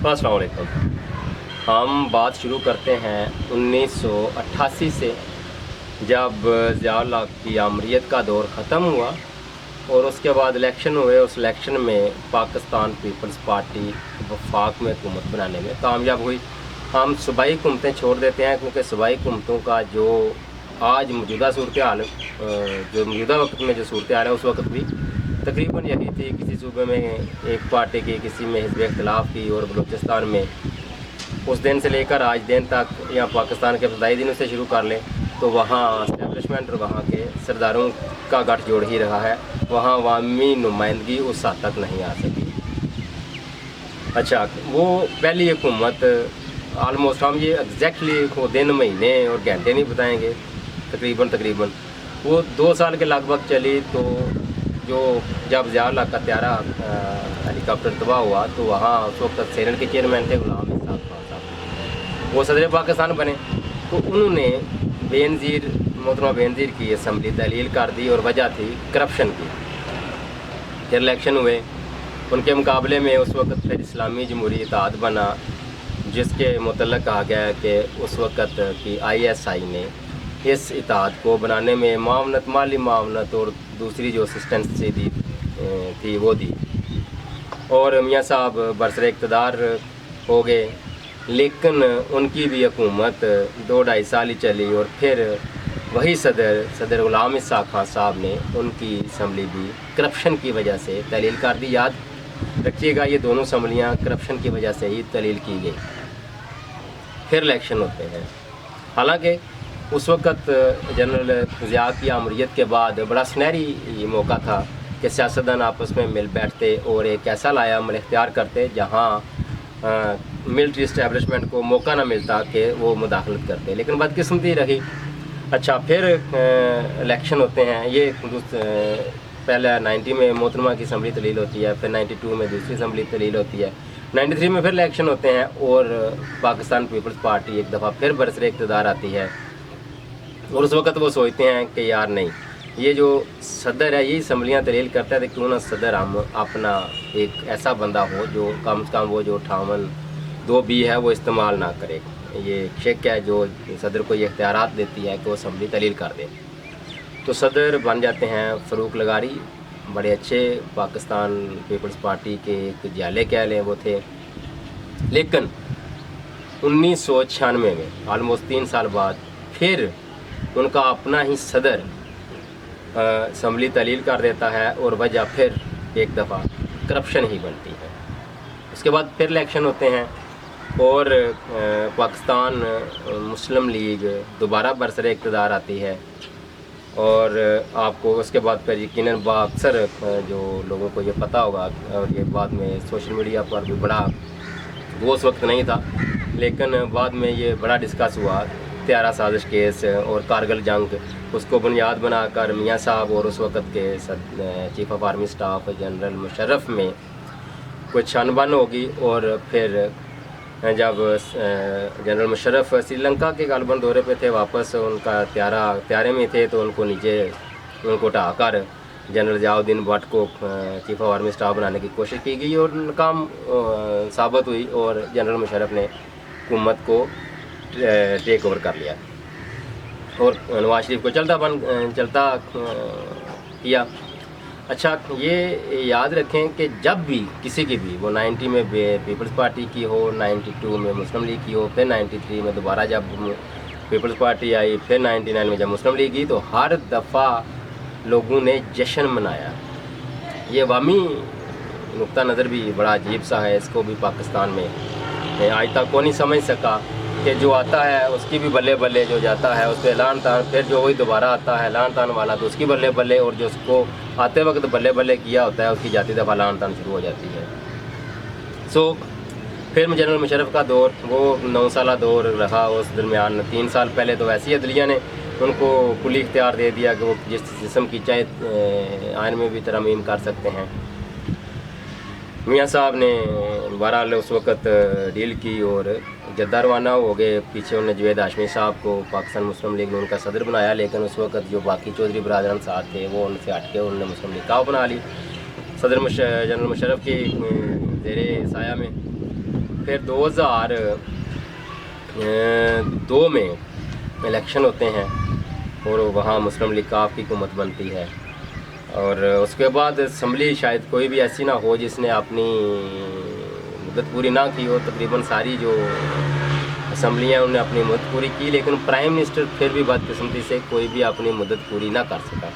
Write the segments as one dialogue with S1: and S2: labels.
S1: अस्सलाम वालेकुम। हम बात शुरू करते हैं 1988 से, जब ज़िया की आमरीत का दौर ख़त्म हुआ और उसके बाद इलेक्शन हुए। उस इलेक्शन में पाकिस्तान पीपल्स पार्टी वफाक में हुकूमत बनाने में कामयाब हुई। हम सूबाई हुकूमतें छोड़ देते हैं क्योंकि सूबाई हुकूमतों का जो आज मौजूदा सूरत हाल, जो मौजूदा वक्त में जो सूरत हाल है, उस वक्त भी तकरीबन यही थी। किसी सूबे में एक पार्टी की, किसी में हिज़्ब इख्तिलाफ की, और बलूचिस्तान में उस दिन से लेकर आज दिन तक, या पाकिस्तान के इब्तदाई दिनों से शुरू कर लें तो वहाँ इस्टेब्लिशमेंट और वहाँ के सरदारों का गठजोड़ ही रहा है। वहाँ अवामी नुमाइंदगी उस हद तक नहीं आ सकी। अच्छा, वो पहली हुकूमत आलमोस्ट, हम ये एग्जैक्टली वो दिन, महीने और घंटे नहीं बताएंगे, तकरीबन वो 2 साल के लगभग चली। तो जो जब ज़िया का त्यारा हेलीकॉप्टर तबाह हुआ तो वहाँ उस वक्त सेनेट के चेयरमैन थे गुलाम इसाक खान साहब, वो सदर पाकिस्तान बने। तो उन्होंने मोहतरमा बेनज़ीर की असम्बली तहलील कर दी और वजह थी करप्शन की। फिर इलेक्शन हुए, उनके मुकाबले में उस वक्त फिर इस्लामी जमहूरी इत्तेहाद बना, जिसके मुतल्लक़ कहा गया है कि उस वक्त की ISI ने इस इत्तेहाद को बनाने में मावनत, माली मावनत और दूसरी जो असिस्टेंसी थी वो दी, और मियाँ साहब बरसर इक़्तिदार हो गए। लेकिन उनकी भी हुकूमत 2-2.5 साल ही चली और फिर वही सदर गुलाम इसाक खान साहब ने उनकी असम्बली भी करप्शन की वजह से तहलील कर दी। याद रखिएगा, ये दोनों असम्बलियाँ करप्शन की वजह से ही तहलील की गई। फिर इलेक्शन होते हैं। हालांकि उस वक़्त जनरल ज़िया की आमरीत के बाद बड़ा सुनहरी मौका था कि सियासतदान आपस में मिल बैठते और एक ऐसा लाया अमल इख्तियार करते जहाँ मिलिट्री इस्टेब्लिशमेंट को मौका ना मिलता कि वो मुदाखलत करते, लेकिन बदकिस्मती रही। अच्छा, फिर इलेक्शन होते हैं। ये पहले 90 में मोहतरमा की असम्बली तहलील होती है, फिर 92 में दूसरी असम्बली तहलील होती है, 93 में फिर इलेक्शन होते हैं और पाकिस्तान पीपल्स पार्टी एक दफ़ा फिर बरसर इक़्तिदार आती है। और उस वक़्त वो सोचते हैं कि यार नहीं, ये जो सदर है यही असम्बलियाँ तहलील करता है, तो क्यों ना सदर हम अपना एक ऐसा बंदा हो जो कम से कम वो जो 58(2)B है वो इस्तेमाल ना करे। ये शेक है जो सदर को ये इख्तियारात देती है कि वो असम्बली तहलील कर दे। तो सदर बन जाते हैं फ़रूक लगारी, बड़े अच्छे पाकिस्तान पीपल्स पार्टी के एक जाले कह लें वो थे। लेकिन 1996 में आलमोस्ट 3 साल बाद फिर उनका अपना ही सदर असम्बली तहलील कर देता है और वजह फिर एक दफ़ा करप्शन ही बनती है। उसके बाद फिर इलेक्शन होते हैं और पाकिस्तान मुस्लिम लीग दोबारा बरसर इक़्तिदार आती है। और आपको उसके बाद फिर यकीनन अक्सर जो लोगों को ये पता होगा, और ये बाद में सोशल मीडिया पर भी बड़ा, वो उस वक्त नहीं था लेकिन बाद में ये बड़ा डिस्कस हुआ, त्यारा साजिश केस और कारगिल जंग, उसको बुनियाद बनाकर मियाँ साहब और उस वक्त के chief of army staff general Musharraf में कुछ अनबन होगी। और फिर जब जनरल मुशर्रफ श्रीलंका के गालबन दौरे पे थे, वापस उनका त्यारे में थे, तो उनको ढाकर जनरल ज़ियाउद्दीन भट्ट को चीफ ऑफ आर्मी स्टाफ बनाने की कोशिश की गई और नाकाम साबित हुई और जनरल मुशर्रफ ने हुकूमत को टेक ओवर कर लिया और नवाज शरीफ को चलता किया। अच्छा, ये याद रखें कि जब भी किसी की भी, वो 90 में पीपल्स पार्टी की हो, 92 में मुस्लिम लीग की हो, फिर 93 में दोबारा जब पीपल्स पार्टी आई, फिर 99 में जब मुस्लिम लीग की, तो हर दफ़ा लोगों ने जश्न मनाया। ये अवामी नुक्ता नज़र भी बड़ा अजीब सा है, इसको भी पाकिस्तान में आज तक कोई नहीं समझ सका कि जो आता है उसकी भी बल्ले बल्ले, जो जाता है उस पर ऐलान तान, फिर जो वही दोबारा आता है ऐलान तान वाला तो उसकी बल्ले बल्ले, और जो उसको आते वक्त बल्ले बल्ले किया होता है उसकी जाती दफ़ा ऐलान तान शुरू हो जाती है। फिर जनरल मुशर्रफ का दौर वो 9 साला दौर रहा। उस दरमियान 3 साल पहले तो वैसी अदलिया ने उनको कुली इख्तियार दे दिया कि वो जिस जिस्म की चाहे आइन में भी तरमीम कर सकते हैं। मियाँ साहब ने बहरहाल उस वक़्त डील की और जद्दा रवाना हो गए। पीछे उन्होंने जवेद हाशमी साहब को पाकिस्तान मुस्लिम लीग ने उनका सदर बनाया, लेकिन उस वक़्त जो बाकी चौधरी बरादरान साथ थे वो उनसे हट के उन्होंने मुस्लिम लीग का बना ली जनरल मुशर्रफ की ज़ेरे साया में। پھر 2002 میں الیکشن ہوتے ہیں اور وہاں مسلم لیگ کاف کی حکومت بنتی ہے، اور اس کے بعد اسمبلی شاید کوئی بھی ایسی نہ ہو جس نے اپنی مدت پوری نہ کی ہو، تقریباً ساری جو اسمبلیاں انہوں نے اپنی مدت پوری کی، لیکن پرائم منسٹر پھر بھی بدقسمتی سے کوئی بھی اپنی مدت پوری نہ کر سکا۔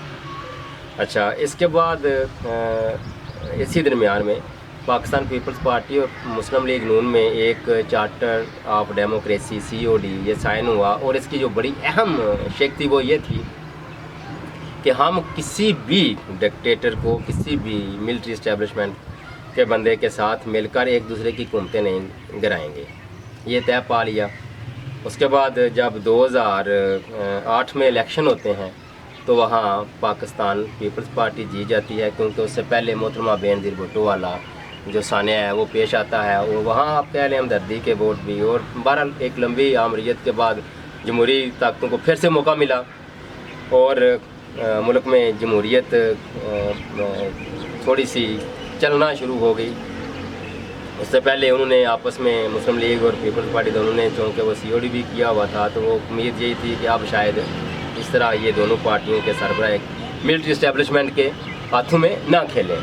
S1: اچھا، اس کے بعد اسی درمیان میں پاکستان پیپلز پارٹی اور مسلم لیگ نون میں ایک چارٹر آف ڈیموکریسی COD یہ سائن ہوا، اور اس کی جو بڑی اہم شق تھی وہ یہ تھی کہ ہم کسی بھی ڈکٹیٹر کو، کسی بھی ملٹری اسٹیبلشمنٹ کے بندے کے ساتھ مل کر ایک دوسرے کی حکومتیں نہیں گرائیں گے، یہ طے پا لیا۔ اس کے بعد جب 2008 میں الیکشن ہوتے ہیں تو وہاں پاکستان پیپلز پارٹی جیت جاتی ہے، کیونکہ اس سے پہلے محترمہ بینظیر بھٹو والا جو سانحہ ہے وہ پیش آتا ہے، اور وہاں آپ کہہ لیں ہمدردی کے ووٹ بھی، اور بہرحال ایک لمبی آمریت کے بعد جمہوری طاقتوں کو پھر سے موقع ملا اور ملک میں جمہوریت تھوڑی سی چلنا شروع ہو گئی۔ اس سے پہلے انہوں نے آپس میں مسلم لیگ اور پیپلز پارٹی دونوں نے، چونکہ وہ COD بھی کیا ہوا تھا، تو وہ امید یہی تھی کہ اب شاید اس طرح یہ دونوں پارٹیوں کے سربراہ ایک ملٹری اسٹیبلشمنٹ کے ہاتھوں میں نہ کھیلیں۔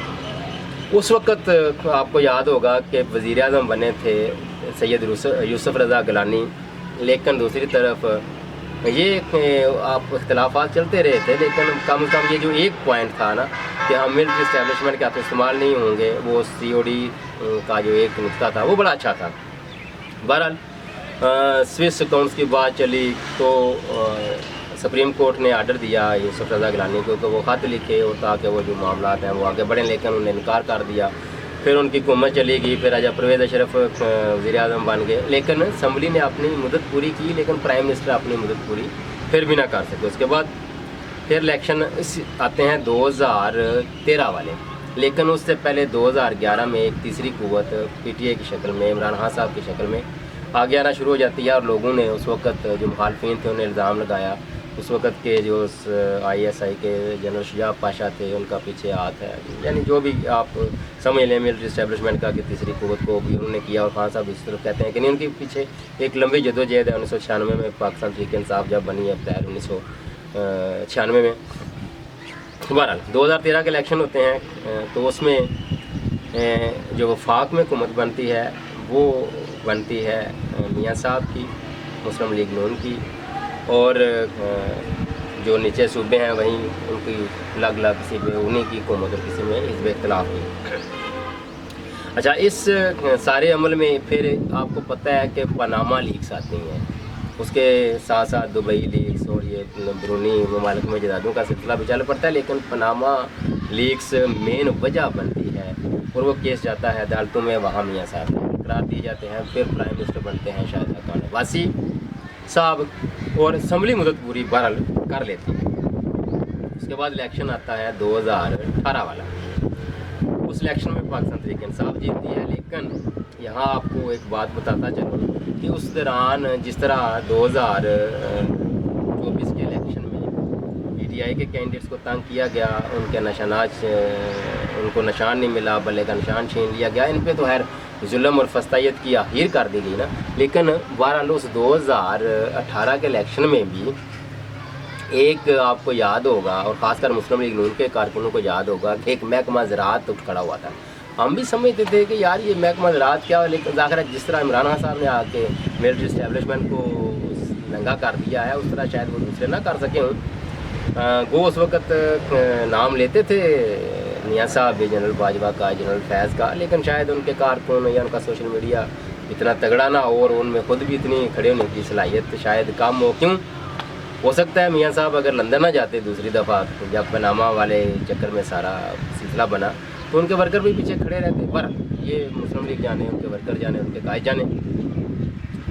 S1: اس وقت آپ کو یاد ہوگا کہ وزیر اعظم بنے تھے سید یوسف رضا گیلانی، لیکن دوسری طرف یہ آپ اختلافات چلتے رہے تھے، لیکن کم از کم یہ جو ایک پوائنٹ تھا نا کہ ہم ملٹری اسٹیبلشمنٹ کے ہاتھ استعمال نہیں ہوں گے، وہ COD کا جو ایک نقطہ تھا وہ بڑا اچھا تھا۔ بہرحال سوئس اکاؤنٹس کی بات چلی تو سپریم کورٹ نے آرڈر دیا یوسف رضا گیلانی کو کہ وہ خط لکھے اور تاکہ وہ جو معاملات ہیں وہ آگے بڑھیں، لیکن انہوں نے انکار کر دیا۔ پھر ان کی حکومت چلی گئی، پھر راجہ پرویز اشرف وزیر اعظم بن گئے، لیکن اسمبلی نے اپنی مدت پوری کی، لیکن پرائم منسٹر اپنی مدت پوری پھر بھی نہ کر سکے۔ اس کے بعد پھر الیکشن آتے ہیں 2013 والے، لیکن اس سے پہلے 2011 میں ایک تیسری قوت PTI کی شکل میں، عمران خان صاحب کی شکل میں آگے آنا شروع ہو جاتی ہے، اور لوگوں نے اس وقت جو مخالفین تھے انہیں الزام لگایا، اس وقت کے جو ISI کے جنرل شجاع پاشا تھے ان کا پیچھے ہاتھ ہے، یعنی جو بھی آپ سمجھ لیں ملٹری اسٹیبلشمنٹ کا کہ تیسری قوت کو بھی انہوں نے کیا، اور خان صاحب اس طرف کہتے ہیں کہ نہیں، ان کے پیچھے ایک لمبی جدوجہد ہے۔ 1996 میں پاکستان تحریک انصاف جب بنی ہے اپریل 1996 میں۔ بہرحال 2013 کے الیکشن ہوتے ہیں تو اس میں جو وفاق میں حکومت بنتی ہے وہ بنتی ہے میاں صاحب کی، مسلم لیگ نون کی، اور جو نیچے صوبے ہیں وہیں ان کی الگ الگ کسی میں انہیں کی حکومت اور کسی میں حزب اختلاف کی۔ اچھا، اس سارے عمل میں پھر آپ کو پتہ ہے کہ پاناما لیکس آتی ہیں، اس کے ساتھ ساتھ دبئی لیکس اور یہ بیرونی ممالک میں جائیدادوں کا سلسلہ بھی چل پڑتا ہے، لیکن پاناما لیکس مین وجہ بنتی ہے، اور وہ کیس جاتا ہے عدالتوں میں، وہاں میاں صاحب قرار دیے جاتے ہیں، پھر پرائم منسٹر بنتے ہیں شاہد خاقان عباسی صاحب، اور اسمبلی مدت پوری بہرحال کر لیتی ہے۔ اس کے بعد الیکشن آتا ہے 2018 والا، اس الیکشن میں پاکستان تحریک انصاف جیتتی ہے، لیکن یہاں آپ کو ایک بات بتاتا چلوں کہ اس دوران جس طرح 2024 کے الیکشن میں PTI کے کینڈیڈیٹس کو تنگ کیا گیا، ان کے نشانات ان کو نشان نہیں ملا، بلے کا نشان چھین لیا گیا، ان پہ تو خیر ظلم اور فسطائیت کی آخیر کر دی گئی نا، لیکن بہرحال اس 2018 کے الیکشن میں بھی ایک آپ کو یاد ہوگا، اور خاص کر مسلم لیگ نون کے کارکنوں کو یاد ہوگا کہ ایک محکمہ زراعت اٹھ کھڑا ہوا تھا۔ ہم بھی سمجھتے تھے کہ یار یہ محکمہ زراعت کیا ہے، لیکن ظاہر ہے جس طرح عمران خان صاحب نے آ کے ملٹری اسٹیبلشمنٹ کو ننگا کر دیا ہے، اس طرح شاید وہ دوسرے نہ کر سکے ہوں۔ وہ اس وقت نام لیتے تھے میاں صاحب بھی، جنرل باجوہ کا، جنرل فیض کا، لیکن شاید ان کے کارکن یا ان کا سوشل میڈیا اتنا تگڑا نہ ہو، اور ان میں خود بھی اتنی کھڑے ہونے کی صلاحیت شاید کم ہو۔ کیوں ہو سکتا ہے میاں صاحب اگر لندن نہ جاتے دوسری دفعہ، جب پاناما والے چکر میں سارا سلسلہ بنا، تو ان کے ورکر بھی پیچھے کھڑے رہتے، پر یہ مسلم لیگ جانے، ان کے ورکر جانے، ان کے قائد جانے۔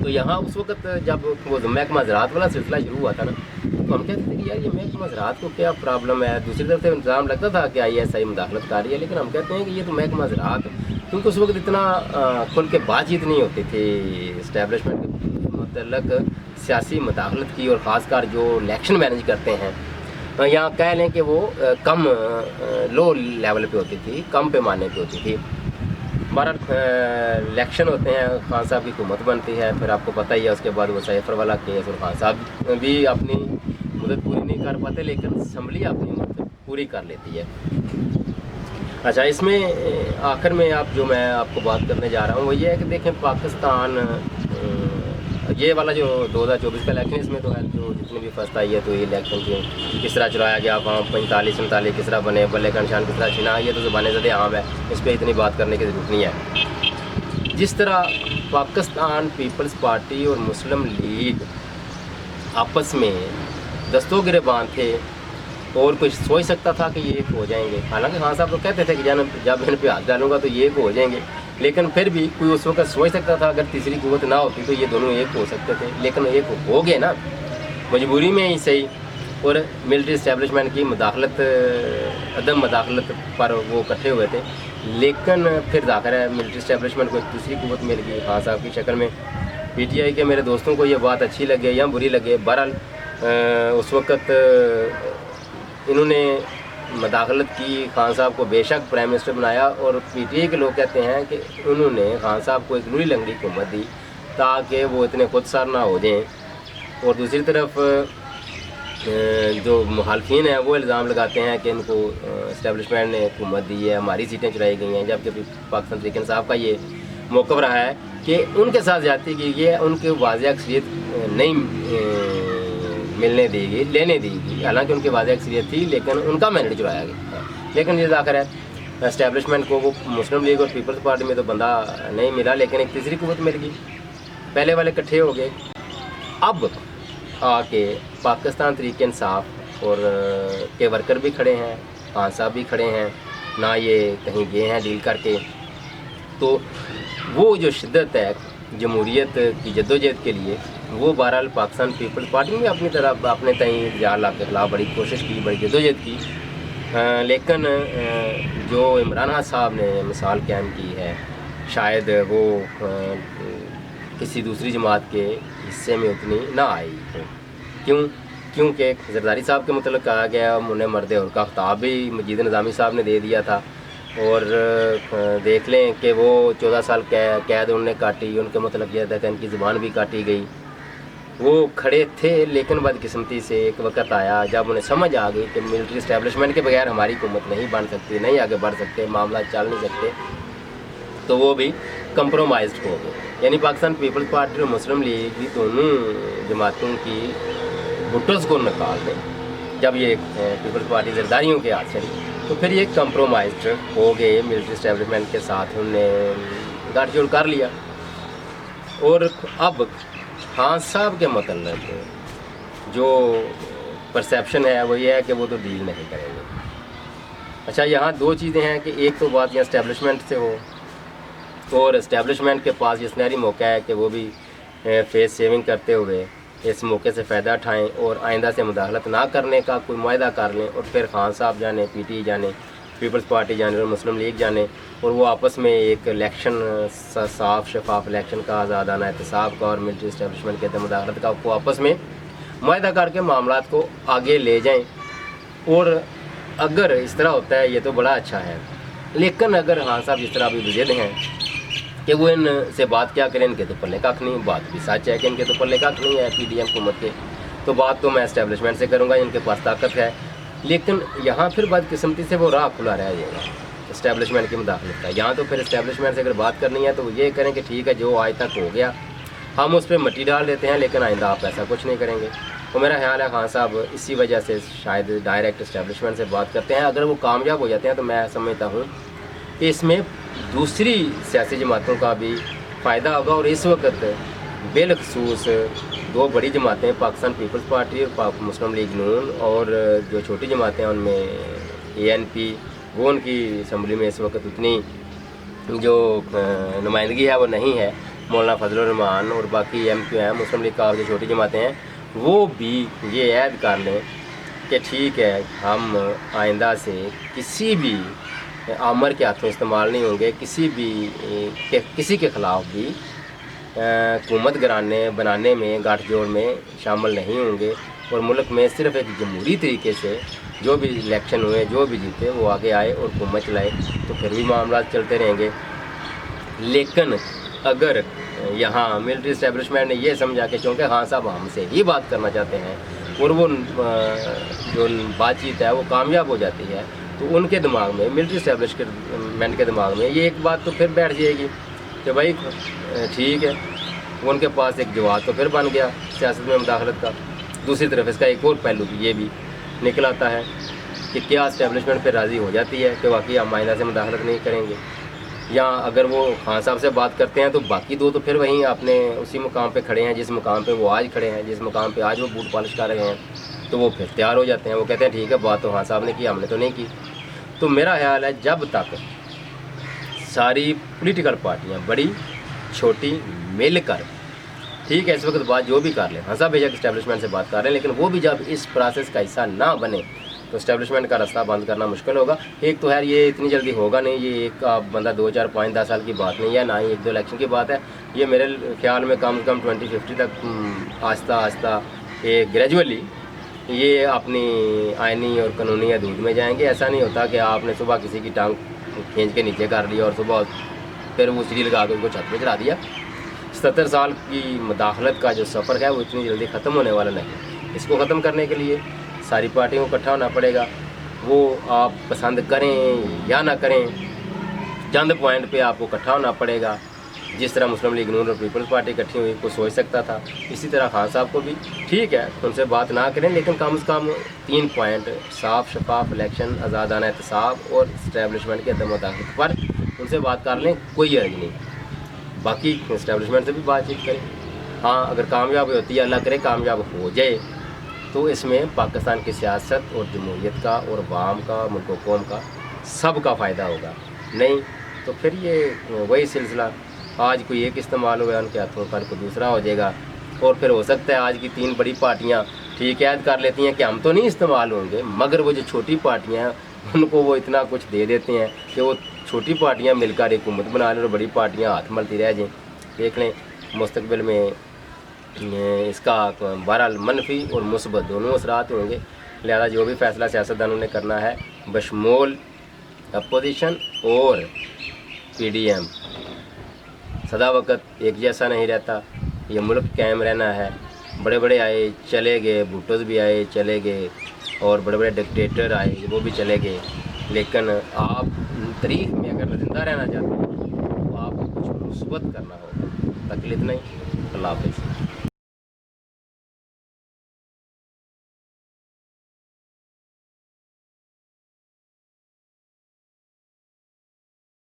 S1: تو یہاں اس وقت جب وہ محکمہ زراعت والا سلسلہ شروع ہوا تھا نا، تو ہم کہتے تھے کہ یار یہ محکمہ زراعت کو کیا پرابلم ہے، دوسری طرف سے الزام لگتا تھا کہ ISI مداخلت کر رہی ہے، لیکن ہم کہتے ہیں کہ یہ تو محکمہ زراعت، کیونکہ اس وقت اتنا کھل کے بات چیت نہیں ہوتی تھی اسٹیبلشمنٹ کے متعلق سیاسی مداخلت کی، اور خاص کر جو الیکشن مینیج کرتے ہیں یہاں کہہ لیں کہ وہ کم لو لیول پہ ہوتی تھی، کم پیمانے پہ ہوتی تھی۔ बहरहाल इलेक्शन होते हैं, खान साहब की हुकूमत बनती है, फिर आपको पता ही है उसके बाद वो सैफर वाला केस, और खान साहब भी अपनी मदद पूरी नहीं कर पाते, लेकिन असम्बली अपनी मदद पूरी कर लेती है। अच्छा, इसमें आखिर में आप जो मैं आपको बात करने जा रहा हूँ वो ये है कि देखें, पाकिस्तान ये वाला जो 2024 का इलेक्शन, इसमें तो है जो जितनी भी फर्स्ट आई है, तो ये इलेक्शन की किस तरह चुराया गया, वहाँ 45-49 किस तरह बने, बल्ले का निशान किस तरह छिना, ये तो ज़बान ज़दे आम है, इस पर इतनी बात करने की ज़रूरत नहीं है। जिस तरह पाकिस्तान पीपल्स पार्टी और मुस्लिम लीग आपस में दस्तों गिरबान थे और कुछ सोच सकता था कि ये एक हो जाएंगे, हालांकि खान साहब तो कहते थे कि जब इन पे हाथ डालूंगा तो ये एक हो जाएंगे, लेकिन फिर भी कोई उस वक्त सोच सकता था अगर तीसरी कुव्वत ना होती तो ये दोनों एक हो सकते थे, लेकिन एक हो गए ना, मजबूरी में ही सही, और मिलिट्री इस्टेब्लिशमेंट की मदाखलत, अदम मदाखलत पर वो इकट्ठे हुए थे, लेकिन फिर जाकर है मिलिट्री इस्टेब्लिशमेंट को एक दूसरी कुव्वत मिल गई खान साहब की शक्ल में। PTI के मेरे दोस्तों को ये बात अच्छी लगे या बुरी लगे, बहरहाल उस वक़्त इन्होंने मदाखलत की, खान साहब को बेशक प्राइम मिनिस्टर बनाया, और PTI के लोग कहते हैं कि उन्होंने खान साहब को एक लूली लंगड़ी हुकूमत दी ताकि वो इतने खुदसार ना हो जाएं। और दूसरी तरफ जो मुखालफिन हैं वो इल्ज़ाम लगाते हैं कि इनको इस्टेब्लिशमेंट ने हुकूमत दी है, हमारी सीटें चुराई गई हैं, जबकि पाकिस्तान तहरीक इंसाफ का ये मौक़िफ़ रहा है कि उनके साथ ज़्यादती की गई है, उनके वाज़ेह अक्सरियत नहीं मिलने देगी, लेने देगी, हालांकि उनकी वाज़ेह अक्सरियत थी, लेकिन उनका मैंडेट चुराया गया। लेकिन ये आखिर है इस्टेब्लिशमेंट को, वो मुस्लिम लीग और पीपल्स पार्टी में तो बंदा नहीं मिला, लेकिन एक तीसरी कुव्वत मिल गई, पहले वाले इकट्ठे हो गए। अब आके पाकिस्तान तहरीक इंसाफ और के वर्कर भी खड़े हैं, खान साहब भी खड़े हैं, ना ये कहीं गए हैं डील करके, तो वो जो शिद्दत है जमहूरियत की जद्दोजहद के लिए, वो बहरहाल पाकिस्तान पीपल्स पार्टी ने अपनी तरफ अपने तय जाल के ख़िलाफ़ बड़ी कोशिश की, बड़ी जद्दोजहद की, लेकिन जो इमरान खान साहब ने मिसाल कायम की है, शायद वो किसी दूसरी जमात के हिस्से में उतनी ना आई हो। क्योंकि जरदारी साहब के मतलब कहा गया, उन्हें मर्द और का खिताब भी मजीद निज़ामी साहब ने दे दिया था, और देख लें कि वो 14 साल कैद उन्होंने काटी, उनके मतलब यह था कि उनकी ज़ुबान भी काटी गई। वो खड़े थे, लेकिन बदकिस्मती से एक वक्त आया जब उन्हें समझ आ गई कि मिलिट्री इस्टेब्लिशमेंट के बगैर हमारी हुकूमत नहीं बन सकती, नहीं आगे बढ़ सकते, मामला चल नहीं सकते, तो वो भी कंप्रोमाइज़ हो गए। यानी पाकिस्तान पीपल्स पार्टी और मुस्लिम लीग की दोनों जमातों की भुट्टोस को निकाल दें, जब ये पीपल्स पार्टी जरदारियों के हाथ चली, तो फिर ये कंप्रोमाइज़ हो गए मिलिट्री इस्टेब्लिशमेंट के साथ, उनने गठजोड़ कर लिया। और अब खान साहब के मतलब जो परसेप्शन है वो ये है कि वो तो डील नहीं करेंगे। अच्छा, यहाँ दो चीज़ें हैं कि एक तो बात यहाँ इस्टेब्लिशमेंट से हो, और इस्टेब्लिशमेंट के पास ये सुनहरी मौका है कि वो भी फेस सेविंग करते हुए इस मौके से फ़ायदा उठाएं और आइंदा से मुदाखलत ना करने का कोई मुआहदा कर लें, और फिर खान साहब जाने, PTI जाने, पीपल्स पार्टी जाने और मुस्लिम लीग जाने, और वो आपस में एक इलेक्शन साफ शफाफ इलेक्शन का, आज़ादाना एहतसाब का और मिलिट्री इस्टेब्लिशमेंट के मुदाखलत का को आपस में मुआहदा करके मामलात को आगे ले जाएं। और अगर इस तरह होता है ये तो बड़ा अच्छा है, लेकिन अगर खान साहब जिस तरह अभी वज़ीद हैं कि वो इनसे बात क्या करें, इनके तो पल्ले कख नहीं, बात भी सच है कि इनके तो पल्ले कख नहीं है PDM हुकूमत के, तो बात तो मैं इस्टेब्लिशमेंट से करूँगा, इनके पास ताकत है, लेकिन यहाँ फिर बदकिस्मती से वो राह खुला रह जाएगा इस्टेब्लिशमेंट की मुदाखलत का। यहाँ तो फिर इस्टेब्लिशमेंट से अगर बात करनी है तो ये करें कि ठीक है, जो आज तक हो गया हम उस पर मिट्टी डाल देते हैं, लेकिन आइंदा आप ऐसा कुछ नहीं करेंगे। तो मेरा ख्याल है खान साहब इसी वजह से शायद डायरेक्ट इस्टेब्लिशमेंट से बात करते हैं। अगर वो कामयाब हो जाते हैं तो मैं समझता हूँ कि इसमें दूसरी सियासी जमातों का भी फ़ायदा होगा, और इस वक्त बिलखसूस दो बड़ी जमातें पाकिस्तान पीपल्स पार्टी और मुस्लिम लीग नून, और जो छोटी जमातें हैं उनमें ANP, वो उनकी असम्बली में इस वक्त उतनी जो नुमाइंदगी है वो नहीं है, मौलाना फजलुर रहमान और बाकी MQM मुस्लिम लीग का जो छोटी जमातें हैं वो भी ये ऐद कर लें कि ठीक है, हम आइंदा से किसी भी आमर के हाथों इस्तेमाल नहीं होंगे, किसी के ख़िलाफ़ भी हुकूमत बनाने में गठजोड़ में शामिल नहीं होंगे, और मुल्क में सिर्फ़ एक जमहूरी तरीके से जो भी इलेक्शन हुए, जो भी जीते वो आगे आए और हुकूमत चलाए, तो फिर भी मामला चलते रहेंगे। لیکن اگر یہاں ملٹری اسٹیبلشمنٹ نے یہ سمجھا کہ چونکہ خان صاحب ہم سے ہی بات کرنا چاہتے ہیں اور وہ جو بات چیت ہے وہ کامیاب ہو جاتی ہے، تو ان کے دماغ میں، ملٹری اسٹیبلشمنٹ کے دماغ میں یہ ایک بات تو پھر بیٹھ جائے گی کہ بھائی ٹھیک ہے، ان کے پاس ایک جواب تو پھر بن گیا سیاست میں مداخلت کا۔ دوسری طرف اس کا ایک اور پہلو بھی یہ بھی نکل آتا ہے کہ کیا اسٹیبلشمنٹ پھر راضی ہو جاتی ہے کہ واقعی ہم آئندہ سے مداخلت نہیں کریں گے، یا اگر وہ خان صاحب سے بات کرتے ہیں تو باقی دو تو پھر وہیں اپنے اسی مقام پہ کھڑے ہیں جس مقام پہ وہ آج کھڑے ہیں، جس مقام پہ آج وہ بوٹ پالش کر رہے ہیں، تو وہ پھر تیار ہو جاتے ہیں، وہ کہتے ہیں ٹھیک ہے بات تو خان صاحب نے کی، ہم نے تو نہیں کی۔ تو میرا خیال ہے جب تک ساری پولیٹیکل پارٹیاں بڑی چھوٹی مل کر، ٹھیک ہے اس وقت بات جو بھی کر لیں، ہاں صاحب بیشک اسٹیبلشمنٹ سے بات کر رہے ہیں، لیکن وہ بھی جب اس پروسیس کا حصہ نہ بنے تو اسٹیبلشمنٹ کا راستہ بند کرنا مشکل ہوگا۔ ایک تو خیر یہ اتنی جلدی ہوگا نہیں، یہ ایک بندہ 2 4 5 10 سال کی بات نہیں ہے، نہ ہی 1 2 الیکشن کی بات ہے، یہ میرے خیال میں کم سے کم 2050 تک آہستہ آہستہ گریجولی یہ اپنی آئینی اور قانونی حدود میں جائیں گے۔ ایسا نہیں ہوتا کہ آپ نے صبح کسی کی ٹانگ کھینچ کے نیچے کر لیا اور صبح پھر وہ سیڑھی لگا کے ان کو چھت پہ چڑھا دیا۔ 70 سال کی مداخلت کا جو سفر ہے وہ اتنی جلدی ختم ہونے والا نہیں۔ اس کو ختم کرنے کے لیے ساری پارٹیوں کو اکٹھا ہونا پڑے گا، وہ آپ پسند کریں یا نہ کریں، چند پوائنٹ پہ آپ کو اکٹھا ہونا پڑے گا۔ جس طرح مسلم لیگ نون اور پیپلز پارٹی اکٹھی ہوئی کو سوچ سکتا تھا، اسی طرح خان صاحب کو بھی ٹھیک ہے ان سے بات نہ کریں، لیکن کم از کم 3 پوائنٹ صاف شفاف الیکشن، آزادانہ احتساب اور اسٹیبلشمنٹ کے عدم مداخلت پر ان سے بات کر لیں، کوئی حرج نہیں۔ باقی اسٹیبلشمنٹ سے بھی بات چیت کریں، ہاں اگر کامیاب ہوتی ہے، اللہ کرے کامیاب ہو جائے، تو اس میں پاکستان کی سیاست اور جمہوریت کا اور عوام کا، ملک و قوم کا سب کا فائدہ ہوگا، نہیں تو پھر یہ وہی سلسلہ، آج کوئی ایک استعمال ہوا ہے ان کے ہاتھوں، کل کو دوسرا ہو جائے گا، اور پھر ہو سکتا ہے آج کی 3 بڑی پارٹیاں ٹھیک ہے کر لیتی ہیں کہ ہم تو نہیں استعمال ہوں گے، مگر وہ جو چھوٹی پارٹیاں ہیں ان کو وہ اتنا کچھ دے دیتے ہیں کہ وہ چھوٹی پارٹیاں مل کر ایک حکومت بنا لیں اور بڑی پارٹیاں ہاتھ ملتی رہ جائیں۔ دیکھ لیں مستقبل میں اس کا بہرحال منفی اور مثبت دونوں اثرات ہوں گے، لہذا جو بھی فیصلہ سیاستدانوں نے کرنا ہے بشمول اپوزیشن اور پی ڈی ایم، سدا وقت ایک جیسا نہیں رہتا، یہ ملک قائم رہنا ہے۔ بڑے بڑے آئے چلے گئے، بھٹوز بھی آئے چلے گئے، اور بڑے بڑے ڈکٹیٹر آئے وہ بھی چلے گئے، لیکن آپ تاریخ میں اگر زندہ رہنا چاہتے ہیں تو آپ کو کچھ مثبت کرنا ہوگا، تقلید نہیں۔ اللہ حافظ۔